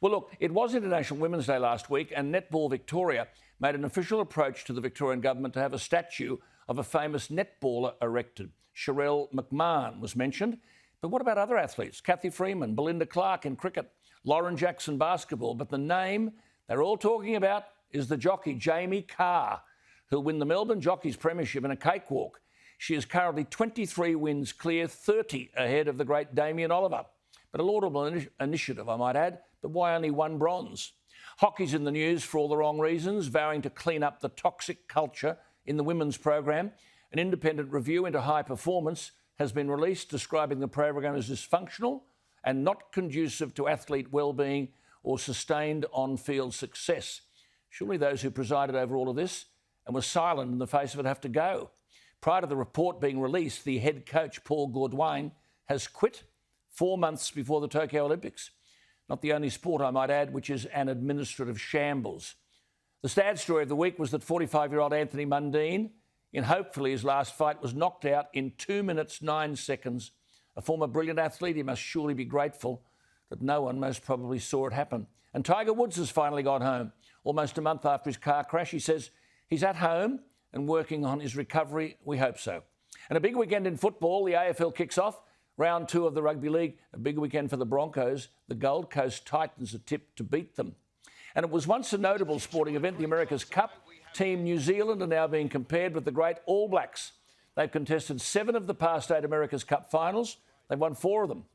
Well, look, it was International Women's Day last week, and Netball Victoria made an official approach to the Victorian government to have a statue of a famous netballer erected. Sherelle McMahon was mentioned. But what about other athletes? Kathy Freeman, Belinda Clark in cricket, Lauren Jackson basketball. But the name they're all talking about is the jockey Jamie Carr, who'll win the Melbourne Jockeys Premiership in a cakewalk. She is currently 23 wins clear, 30 ahead of the great Damien Oliver. But a laudable initiative, I might add, but why only one bronze? Hockey's in the news for all the wrong reasons, vowing to clean up the toxic culture in the women's program. An independent review into high performance has been released describing the program as dysfunctional and not conducive to athlete well-being or sustained on-field success. Surely those who presided over all of this and were silent in the face of it have to go. Prior to the report being released, the head coach, Paul Gourdouin, has quit 4 months before the Tokyo Olympics. Not the only sport, I might add, which is an administrative shambles. The sad story of the week was that 45-year-old Anthony Mundine, in hopefully his last fight, was knocked out in 2 minutes, 9 seconds. A former brilliant athlete, he must surely be grateful that no one most probably saw it happen. And Tiger Woods has finally got home. Almost a month after his car crash, he says he's at home and working on his recovery. We hope so. And a big weekend in football. The AFL kicks off. Round 2 of the Rugby League, a big weekend for the Broncos. The Gold Coast Titans are tipped to beat them. And it was once a notable sporting event, the America's Cup. Team New Zealand are now being compared with the great All Blacks. They've contested 7 of the past 8 America's Cup finals. They've won 4 of them.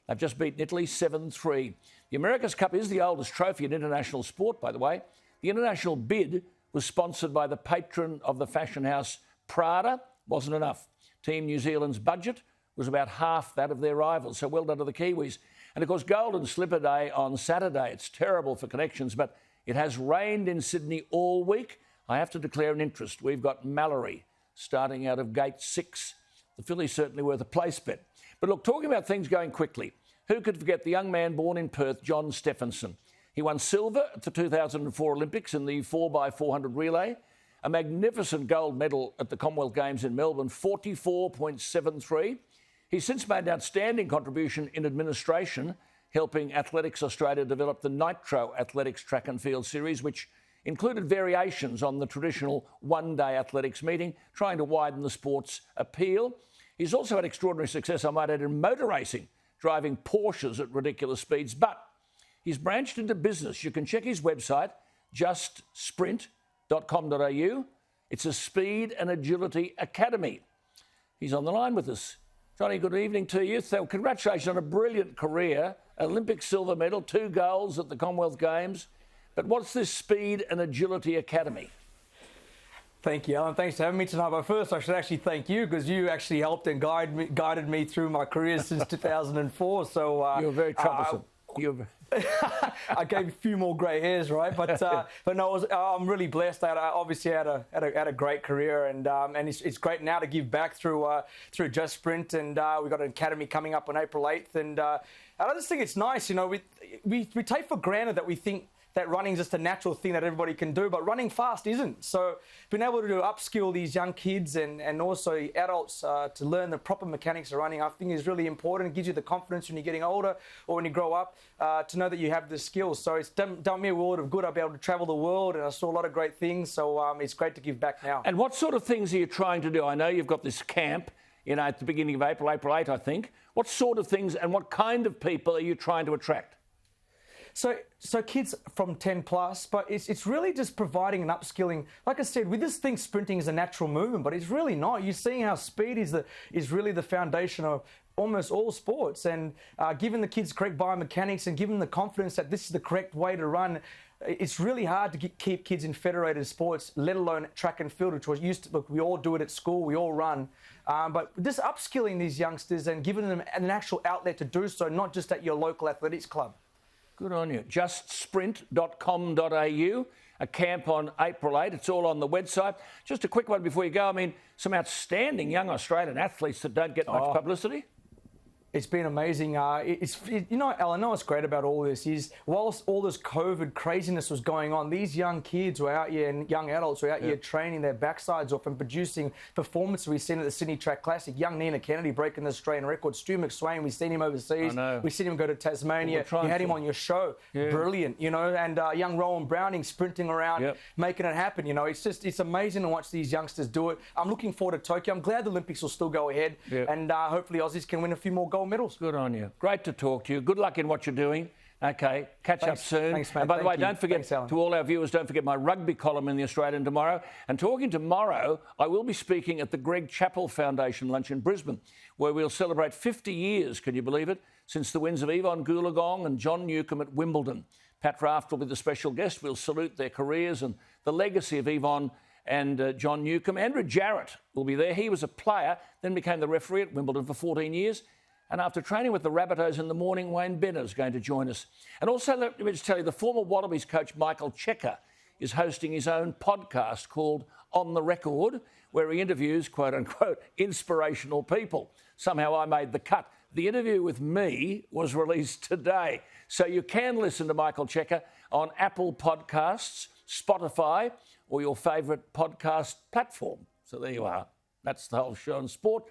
They've just beaten Italy 7-3. The America's Cup is the oldest trophy in international sport, by the way. The international bid was sponsored by the patron of the fashion house Prada. Wasn't enough. Team New Zealand's budget was about half that of their rivals, so well done to the Kiwis. And of course, Golden Slipper Day on Saturday. It's terrible for connections, but it has rained in Sydney all week. I have to declare an interest. We've got Mallory starting out of gate 6. The filly's certainly worth a place bet. But look, talking about things going quickly, who could forget the young man born in Perth, John Steffensen? He won silver at the 2004 Olympics in the 4x400 relay, a magnificent gold medal at the Commonwealth Games in Melbourne, 44.73. He's since made an outstanding contribution in administration, helping Athletics Australia develop the Nitro Athletics Track and Field Series, which included variations on the traditional one-day athletics meeting, trying to widen the sport's appeal. He's also had extraordinary success, I might add, in motor racing, driving Porsches at ridiculous speeds. But he's branched into business. You can check his website, justsprint.com.au. It's a speed and agility academy. He's on the line with us. Johnny, good evening to you. So congratulations on a brilliant career, Olympic silver medal, 2 goals at the Commonwealth Games. But what's this Speed and Agility Academy? Thank you, Alan. Thanks for having me tonight. But first, I should actually thank you because you actually helped and guided me through my career since 2004. So you're very troublesome. I gave a few more grey hairs, right? But no, I'm really blessed. I obviously had a great career, and it's great now to give back through Just Sprint, and we've got an academy coming up on April 8th, and I just think it's nice. You know, we take for granted that we think that running is just a natural thing that everybody can do, but running fast isn't. So being able to upskill these young kids and also adults to learn the proper mechanics of running, I think is really important. It gives you the confidence when you're getting older or when you grow up to know that you have the skills. So it's done me a world of good. I've been able to travel the world and I saw a lot of great things. So it's great to give back now. And what sort of things are you trying to do? I know you've got this camp, at the beginning of April 8, I think. What sort of things and what kind of people are you trying to attract? So kids from 10 plus, but it's really just providing an upskilling. Like I said, we just think sprinting is a natural movement, but it's really not. You're seeing how speed is really the foundation of almost all sports, and giving the kids correct biomechanics and giving them the confidence that this is the correct way to run. It's really hard to keep kids in federated sports, let alone track and field, which was we all do it at school, we all run. But just upskilling these youngsters and giving them an actual outlet to do so, not just at your local athletics club. Good on you. Justsprint.com.au, a camp on April 8. It's all on the website. Just a quick one before you go. I mean, some outstanding young Australian athletes that don't get much publicity. It's been amazing. Alan, what's great about all this is, whilst all this COVID craziness was going on, these young kids were out here and young adults were out here training their backsides off and producing performances we've seen at the Sydney Track Classic. Young Nina Kennedy breaking the Australian record. Stu McSwain, we've seen him overseas. We've seen him go to Tasmania. You had him on your show. Brilliant, and young Rowan Browning sprinting around, making it happen. It's amazing to watch these youngsters do it. I'm looking forward to Tokyo. I'm glad the Olympics will still go ahead, and hopefully Aussies can win a few more gold medals. Good on you. Great to talk to you. Good luck in what you're doing. Okay, catch up soon. Thanks, mate. And by the way, don't forget, to all our viewers, don't forget my rugby column in The Australian tomorrow. And talking tomorrow, I will be speaking at the Greg Chappell Foundation lunch in Brisbane, where we'll celebrate 50 years, can you believe it, since the wins of Yvonne Goolagong and John Newcombe at Wimbledon. Pat Raft will be the special guest. We'll salute their careers and the legacy of Yvonne and John Newcombe. Andrew Jarrett will be there. He was a player, then became the referee at Wimbledon for 14 years. And after training with the Rabbitohs in the morning, Wayne Benner is going to join us. And also, let me just tell you, the former Wallabies coach Michael CHEIKA is hosting his own podcast called On the Record, where he interviews, quote unquote, inspirational people. Somehow I made the cut. The interview with me was released today. So you can listen to Michael CHEIKA on Apple Podcasts, Spotify, or your favourite podcast platform. So there you are. That's the whole show on sport.